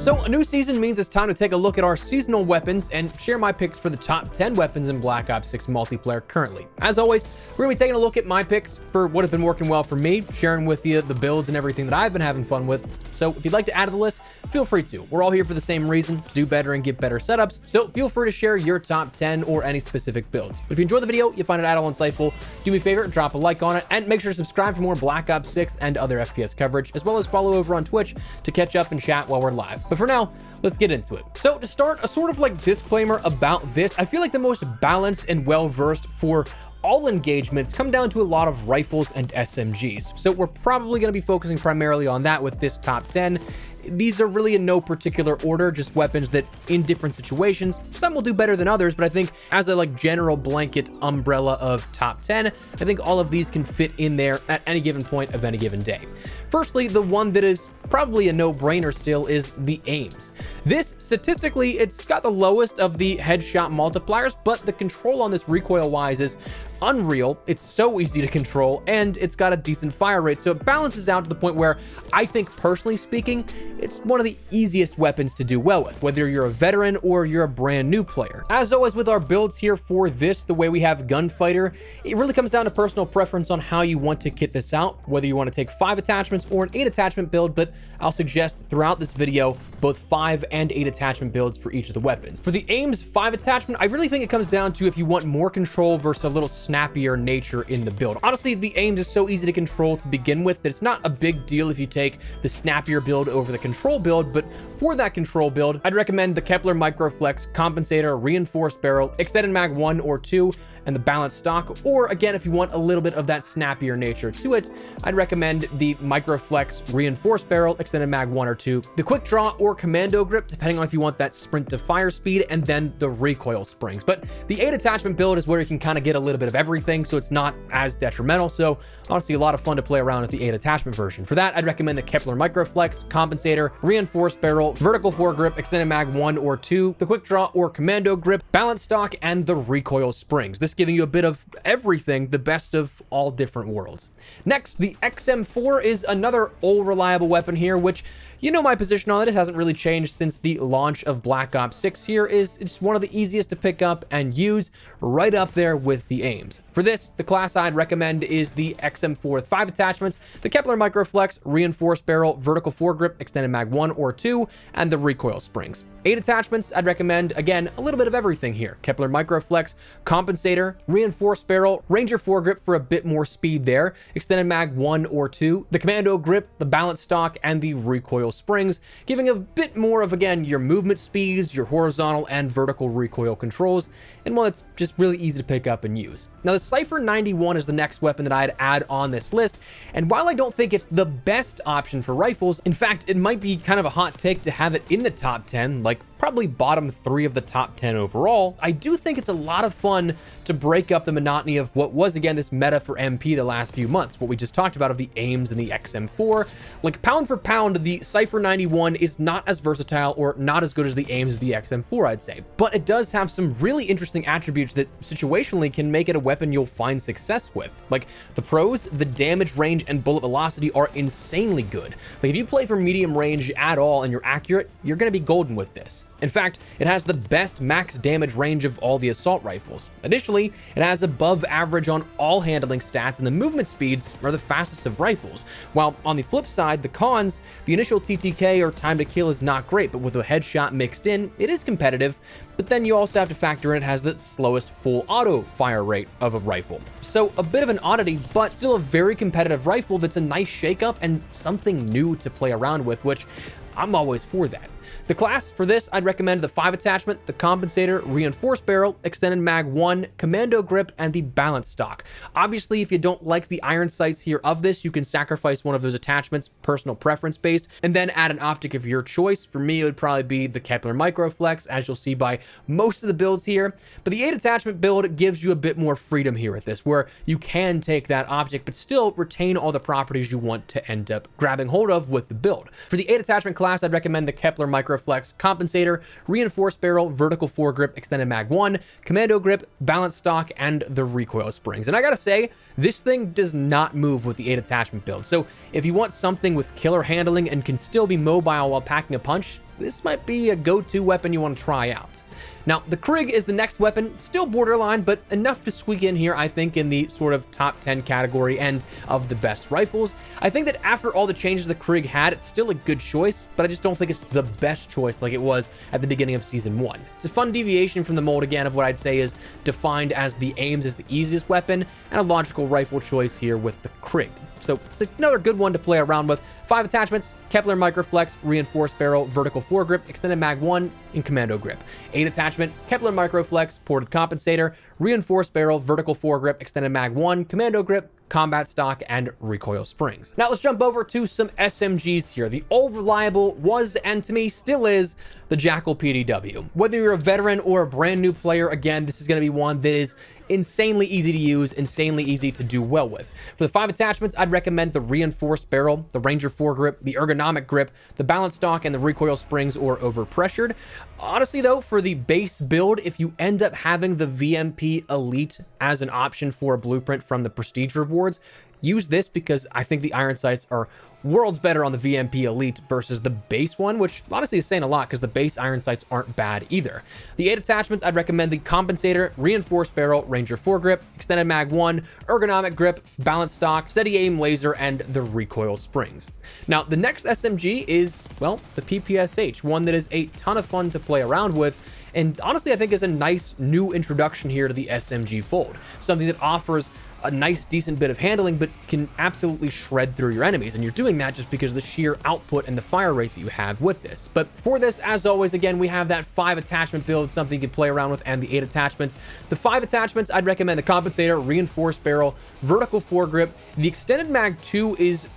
So a new season means it's time to take a look at our seasonal weapons and share my picks for the top 10 weapons in Black Ops 6 multiplayer currently. As always, we're going to be taking a look at my picks for what have been working well for me, sharing with you the builds and everything that I've been having fun with. So if you'd like to add to the list, feel free to. We're all here for the same reason, to do better and get better setups, so feel free to share your top 10 or any specific builds. But if you enjoy the video, you find it at all insightful, do me a favor, drop a like on it, and make sure to subscribe for more Black Ops 6 and other FPS coverage, as well as follow over on Twitch to catch up and chat while we're live. But for now, let's get into it. So to start, a sort of like disclaimer about this, I feel like the most balanced and well-versed for all engagements come down to a lot of rifles and SMGs. So we're probably going to be focusing primarily on that with this top 10. These are really in no particular order, just weapons that in different situations, some will do better than others, but I think as a like general blanket umbrella of top 10, I think all of these can fit in there at any given point of any given day. Firstly, the one that is probably a no-brainer still is the AMES. This, statistically, it's got the lowest of the headshot multipliers, but the control on this recoil-wise is unreal. It's so easy to control, and it's got a decent fire rate, so it balances out to the point where I think, personally speaking, it's one of the easiest weapons to do well with, whether you're a veteran or you're a brand new player. As always with our builds here for this, the way we have Gunfighter, it really comes down to personal preference on how you want to kit this out, whether you want to take 5 attachments or an 8 attachment build, but I'll suggest throughout this video both 5 and 8 attachment builds for each of the weapons. For the AMES 5 attachment, I really think it comes down to if you want more control versus a little snappier nature in the build. Honestly, the AMES is so easy to control to begin with that it's not a big deal if you take the snappier build over the control build, but for that control build, I'd recommend the Kepler Microflex Compensator Reinforced Barrel, Extended Mag 1 or 2, and the balanced stock. Or again, if you want a little bit of that snappier nature to it, I'd recommend the Microflex Reinforced Barrel, Extended Mag 1 or 2, the Quick Draw or Commando Grip, depending on if you want that sprint to fire speed, and then the recoil springs. But the 8 attachment build is where you can kind of get a little bit of everything, so it's not as detrimental. So honestly, a lot of fun to play around with the 8 attachment version. For that, I'd recommend the Kepler Microflex Compensator Reinforced Barrel, Vertical Foregrip, Extended Mag 1 or 2, the Quick Draw or Commando Grip, balanced stock, and the recoil springs. This giving you a bit of everything, the best of all different worlds. Next, the XM4 is another old reliable weapon here, which you know my position on it. It hasn't really changed since the launch of Black Ops 6 here. It's one of the easiest to pick up and use, right up there with the AMES. For this, the class I'd recommend is the XM4 with 5 attachments, the Kepler Microflex Reinforced Barrel, Vertical Foregrip, Extended Mag 1 or 2, and the recoil springs. 8 attachments, I'd recommend, again, a little bit of everything here. Kepler Microflex Compensator, Reinforced Barrel, Ranger Foregrip for a bit more speed there, Extended Mag 1 or 2, the Commando Grip, the balanced stock, and the recoil springs, giving a bit more of, again, your movement speeds, your horizontal and vertical recoil controls, and one that's just really easy to pick up and use. Now, the Cypher 91 is the next weapon that I'd add on this list, and while I don't think it's the best option for rifles, in fact, it might be kind of a hot take to have it in the top 10, like probably bottom 3 of the top 10 overall, I do think it's a lot of fun to break up the monotony of what was, again, this meta for MP the last few months, what we just talked about of the AMES and the XM4. Like, pound for pound, the Cypher 91 is not as versatile or not as good as the AMES of the XM4, I'd say, but it does have some really interesting attributes that situationally can make it a weapon you'll find success with. Like, the pros, the damage range and bullet velocity are insanely good. Like, if you play for medium range at all and you're accurate, you're going to be golden with this. In fact, it has the best max damage range of all the assault rifles. Additionally, it has above average on all handling stats, and the movement speeds are the fastest of rifles. While on the flip side, the cons, the initial TTK or time to kill is not great, but with a headshot mixed in, it is competitive. But then you also have to factor in it has the slowest full auto fire rate of a rifle. So a bit of an oddity, but still a very competitive rifle that's a nice shakeup and something new to play around with, which I'm always for that. The class for this, I'd recommend the 5 attachment, the Compensator, Reinforced Barrel, Extended Mag 1, Commando Grip, and the balanced stock. Obviously, if you don't like the iron sights here of this, you can sacrifice one of those attachments, personal preference based, and then add an optic of your choice. For me, it would probably be the Kepler Microflex, as you'll see by most of the builds here. But the 8 attachment build gives you a bit more freedom here with this, where you can take that optic, but still retain all the properties you want to end up grabbing hold of with the build. For the 8 attachment class, I'd recommend the Kepler Microflex Compensator, Reinforced Barrel, Vertical Foregrip, Extended Mag 1, Commando Grip, balanced stock, and the recoil springs. And I gotta say, this thing does not move with the 8 attachment build. So if you want something with killer handling and can still be mobile while packing a punch, this might be a go-to weapon you want to try out. Now, the Krig is the next weapon, still borderline, but enough to squeak in here, I think, in the sort of top 10 category and of the best rifles. I think that after all the changes the Krig had, it's still a good choice, but I just don't think it's the best choice like it was at the beginning of Season 1. It's a fun deviation from the mold, again, of what I'd say is defined as the AMES as the easiest weapon, and a logical rifle choice here with the Krig. So it's another good one to play around with. 5 attachments: Kepler Microflex, Reinforced Barrel, Vertical Foregrip, Extended Mag 1, and Commando Grip. 8 attachment: Kepler Microflex, Ported Compensator, Reinforced Barrel, Vertical Foregrip, Extended Mag 1, Commando Grip, Combat Stock, and Recoil Springs. Now let's jump over to some SMGs here. The old reliable was, and to me still is, the Jackal PDW. Whether you're a veteran or a brand new player, again, this is going to be one that is insanely easy to use, insanely easy to do well with. For the 5 attachments, I'd recommend the Reinforced Barrel, the Ranger Foregrip, the Ergonomic Grip, the Balance Stock, and the Recoil Springs or Overpressured. Honestly though, for the base build, if you end up having the VMP Elite as an option for a blueprint from the Prestige rewards, use this, because I think the iron sights are worlds better on the VMP Elite versus the base one, which honestly is saying a lot because the base iron sights aren't bad either. The 8 attachments, I'd recommend the Compensator, Reinforced Barrel, Ranger Foregrip, Extended Mag 1, Ergonomic Grip, Balance Stock, Steady Aim Laser, and the Recoil Springs. Now, the next SMG is, well, the PPSH, one that is a ton of fun to play around with, and honestly I think is a nice new introduction here to the SMG fold. Something that offers a nice decent bit of handling, but can absolutely shred through your enemies, and you're doing that just because of the sheer output and the fire rate that you have with this. But for this, as always, again, we have that 5 attachment build, something you can play around with, and the 8 attachments. The 5 attachments, I'd recommend the Compensator, Reinforced Barrel, Vertical Foregrip. The Extended Mag 2 is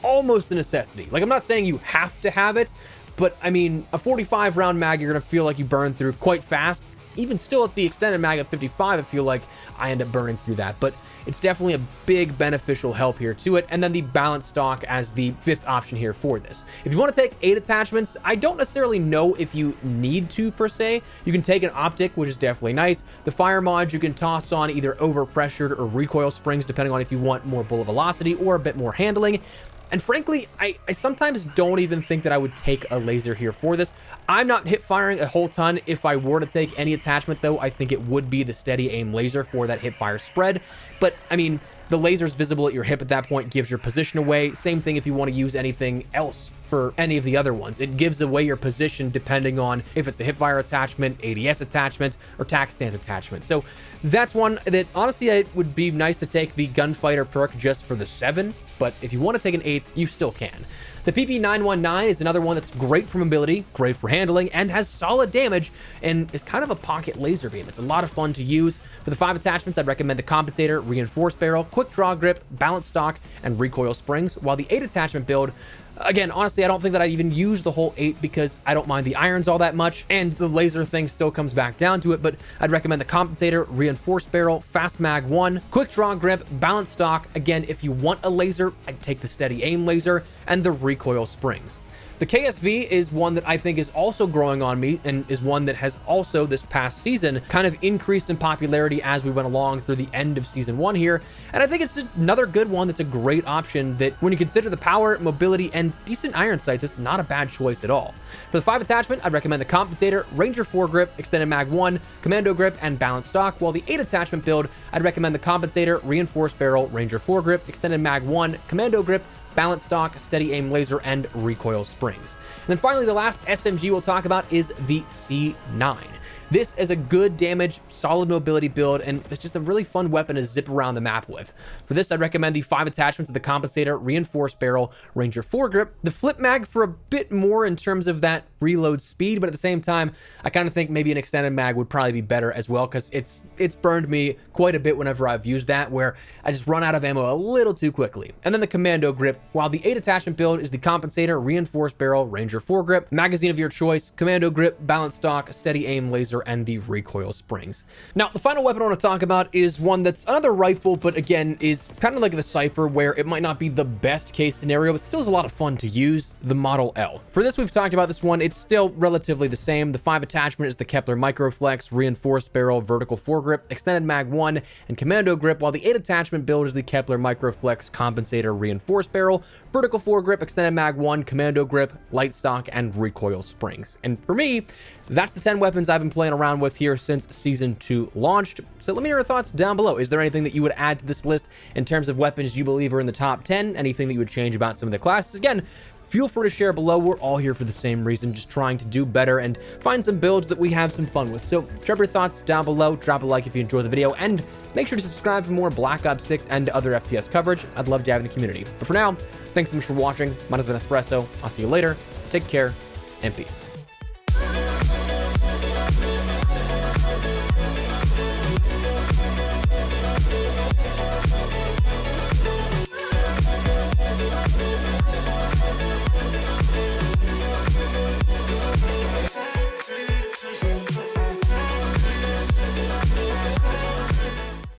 almost a necessity. Like, I'm not saying you have to have it, but I mean, a 45 round mag, you're gonna feel like you burn through quite fast. Even still at the extended mag at 55, I feel like I end up burning through that, but it's definitely a big beneficial help here to it. And then the Balance Stock as the 5th option here for this. If you want to take 8 attachments, I don't necessarily know if you need to per se. You can take an optic, which is definitely nice. The fire mods you can toss on either Overpressured or Recoil Springs, depending on if you want more bullet velocity or a bit more handling. And frankly, I sometimes don't even think that I would take a laser here for this. I'm not hip firing a whole ton. If I were to take any attachment though, I think it would be the Steady Aim Laser for that hip fire spread. But I mean, the laser's visible at your hip at that point, gives your position away. Same thing if you want to use anything else for any of the other ones. It gives away your position depending on if it's a hip fire attachment, ADS attachment, or tac stance attachment. So that's one that honestly it would be nice to take the Gunfighter perk just for the 7, but if you want to take an 8th, you still can. The PP919 is another one that's great for mobility, great for handling, and has solid damage, and is kind of a pocket laser beam. It's a lot of fun to use. For the 5 attachments, I'd recommend the Compensator, Reinforced Barrel, Quick Draw Grip, Balance Stock, and Recoil Springs, while the 8 attachment build, again, honestly, I don't think that I'd even use the whole 8 because I don't mind the irons all that much, and the laser thing still comes back down to it, but I'd recommend the Compensator, Reinforced Barrel, Fast Mag 1, Quick Draw Grip, Balance Stock. Again, if you want a laser, I'd take the Steady Aim Laser, and the Recoil Springs. The KSV is one that I think is also growing on me, and is one that has also this past season kind of increased in popularity as we went along through the end of season 1 here. And I think it's another good one that's a great option that when you consider the power, mobility, and decent iron sights, it's not a bad choice at all. For the 5 attachment, I'd recommend the Compensator, Ranger Foregrip, Extended Mag 1, Commando Grip, and Balance Stock, while the 8 attachment build, I'd recommend the Compensator, Reinforced Barrel, Ranger Foregrip, Extended Mag 1, Commando Grip, Balance Stock, Steady Aim Laser, and Recoil Springs. And then finally, the last SMG we'll talk about is the C9. This is a good damage, solid mobility build, and it's just a really fun weapon to zip around the map with. For this, I'd recommend the 5 attachments of the Compensator, Reinforced Barrel, Ranger Foregrip, the Flip Mag for a bit more in terms of that reload speed, but at the same time, I kind of think maybe an Extended Mag would probably be better as well, because it's burned me quite a bit whenever I've used that, where I just run out of ammo a little too quickly. And then the Commando Grip, while the 8 attachment build is the Compensator, Reinforced Barrel, Ranger Foregrip, magazine of your choice, Commando Grip, Balance Stock, Steady Aim Laser, and the recoil springs. Now, the final weapon I want to talk about is one that's another rifle, but again, is kind of like the Cypher, where it might not be the best case scenario, but still is a lot of fun to use, the Model L. For this, we've talked about this one. It's still relatively the same. The 5 attachment is the Kepler Microflex, reinforced barrel, vertical foregrip, extended mag 1, and commando grip, while the 8 attachment build is the Kepler Microflex, compensator, reinforced barrel, vertical foregrip, extended mag 1, commando grip, light stock, and recoil springs. And for me, that's the 10 weapons I've been playing around with here since Season 2 launched. So let me know your thoughts down below. Is there anything that you would add to this list in terms of weapons you believe are in the top 10? Anything that you would change about some of the classes? Again, feel free to share below. We're all here for the same reason, just trying to do better and find some builds that we have some fun with. So drop your thoughts down below, drop a like if you enjoyed the video, and make sure to subscribe for more Black Ops 6 and other FPS coverage. I'd love to have in the community. But for now, thanks so much for watching. Mine has been Espresso. I'll see you later. Take care and peace.